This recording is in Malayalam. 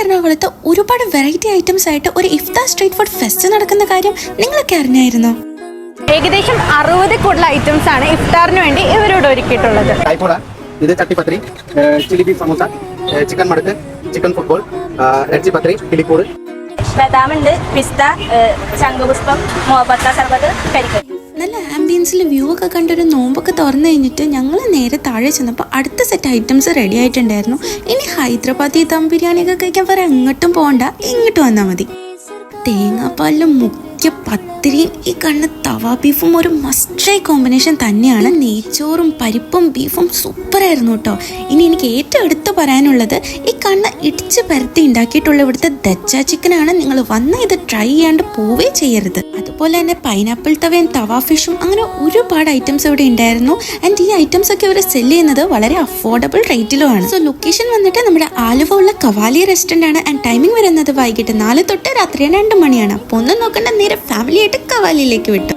എറണാകുളത്ത് ഒരുപാട് വെറൈറ്റി ഐറ്റംസ് ആയിട്ട് ഒരു ഇഫ്താർ സ്ട്രീറ്റ് ഫുഡ് ഫെസ്റ്റ് നടക്കുന്ന കാര്യം നിങ്ങളൊക്കെ അറിഞ്ഞായിരുന്നോ? ഏകദേശം 60 കൂടുതൽ ഐറ്റംസ് ആണ് ഇഫ്താറിന് വേണ്ടി ഇവരോട് ഒരുക്കിയിട്ടുള്ളത്. ഇത് ചട്ടിപ്പത്രി, ചില്ലി ബീഫ് സമൂസ, ചിക്കൻ മടുക്ക്, ചിക്കൻ ഫുട്ബോൾ, ഇറച്ചി പത്രി, കിളിക്കൂട്, ബദാമുണ്ട്, പിസ്ത, ശംഖുപുഷ്പം, മോബത്ത സർബത്ത്, കരിക്കരി. നല്ല ആംബിയൻസിൽ വ്യൂ ഒക്കെ കണ്ടൊരു നോമ്പൊക്കെ തുറന്നു കഴിഞ്ഞിട്ട് ഞങ്ങൾ നേരെ താഴെ ചെന്നപ്പോൾ അടുത്ത സെറ്റ് ഐറ്റംസ് റെഡി ആയിട്ടുണ്ടായിരുന്നു. ഇനി ഹൈദരാബാദി ദം ബിരിയാണിയൊക്കെ കഴിക്കാൻ വേറെ എങ്ങോട്ടും പോകണ്ട, ഇങ്ങോട്ട് വന്നാൽ മതി. തേങ്ങാപ്പാലിലും മുഖ്യ പത്തിരിയും ഈ കണ്ണ് തവ ബീഫും ഒരു മസ്റ്റ് ട്രൈ കോമ്പിനേഷൻ തന്നെയാണ്. നെയ്ച്ചോറും പരിപ്പും ബീഫും സൂപ്പറായിരുന്നു കേട്ടോ. ഇനി എനിക്ക് ഏറ്റവും എടുത്തു പറയാനുള്ളത് ഈ കണ്ണ് ഇടിച്ച് പരത്തി ഉണ്ടാക്കിയിട്ടുള്ള ഇവിടുത്തെ ദജ്ജ ചിക്കനാണ്. നിങ്ങൾ വന്ന് ഇത് ട്രൈ ചെയ്യാണ്ട് പോവേ ചെയ്യരുത്. അതുപോലെ തന്നെ പൈനാപ്പിൾ തവയും തവ ഫിഷും അങ്ങനെ ഒരുപാട് ഐറ്റംസ് ഇവിടെ ഉണ്ടായിരുന്നു. ആൻഡ് ഈ ഐറ്റംസ് ഒക്കെ ഇവർ സെല് ചെയ്യുന്നത് വളരെ അഫോർഡബിൾ റേറ്റിലുമാണ്. സോ ലൊക്കേഷൻ വന്നിട്ട് നമ്മുടെ ആലുവ ഉള്ള കവാലി റെസ്റ്റോറന്റ് ആണ്. ആൻഡ് ടൈമിംഗ് വരുന്നത് വൈകിട്ട് 4 തൊട്ട് രാത്രി 2 മണിയാണ്. അപ്പോൾ ഒന്നും നോക്കണ്ട, നേരെ ഫാമിലി ആയിട്ട് കവാലിയിലേക്ക് വിട്ടു.